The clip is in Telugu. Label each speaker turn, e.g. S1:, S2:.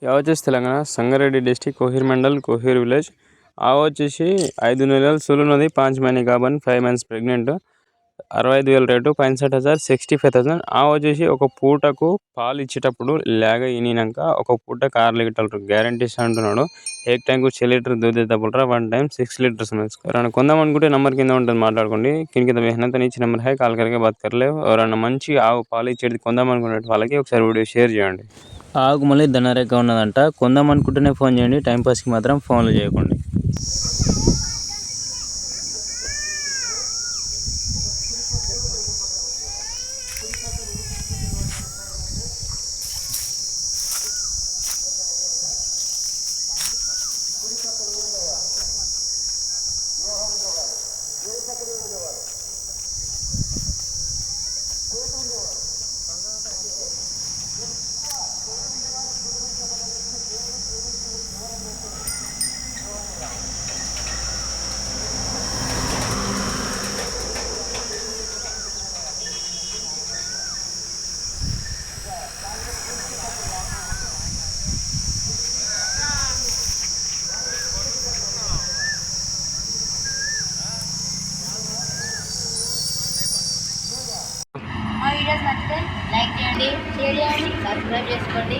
S1: యావ వచ్చేసి తెలంగాణ సంగారెడ్డి డిస్టిక్ కోహిర్ మండల్ కోహిర్ విలేజ్. ఆవు వచ్చేసి 5 నెలలు సులున్నది 5 మहीने గాబన్ 5 మంత్స్ ప్రెగ్నెంట్. 65,000 రేటు 65,000 65,000. ఆవు వచ్చేసి ఒక పూటకు పాలు ఇచ్చేటప్పుడు లేగ ఈనినాక ఒక పూటకు 6 లీటర్లు గ్యారంటీ అంటున్నాడు. ఏక్ టైంకు 6 లీటర్ दूध देता बोल रहा, 1 टाइम 6 लीटर्स में. ఎవరైనా కొందాం అనుకుంటే నంబర్ కింద ఉంటుంది మాట్లాడుకోండి. కింద మెహనత్ नीचे नंबर है కాల్ करके बात कर ले. ఎవరైనా మంచి ఆవు పాలు ఇచ్చేది కొందాం అనుకునే వాళ్ళకి ఒకసారి వీడియో షేర్ చేయండి.
S2: ఆవుకు మళ్ళీ ధనరేఖ ఉన్నదంట. కొందాం అనుకుంటేనే ఫోన్ చేయండి, టైంపాస్కి మాత్రం ఫోన్లు చేయకండి.
S3: వీడియోస్ నచ్చితే లైక్ చేయండి, షేర్ చేయండి, సబ్స్క్రైబ్ చేసుకోండి.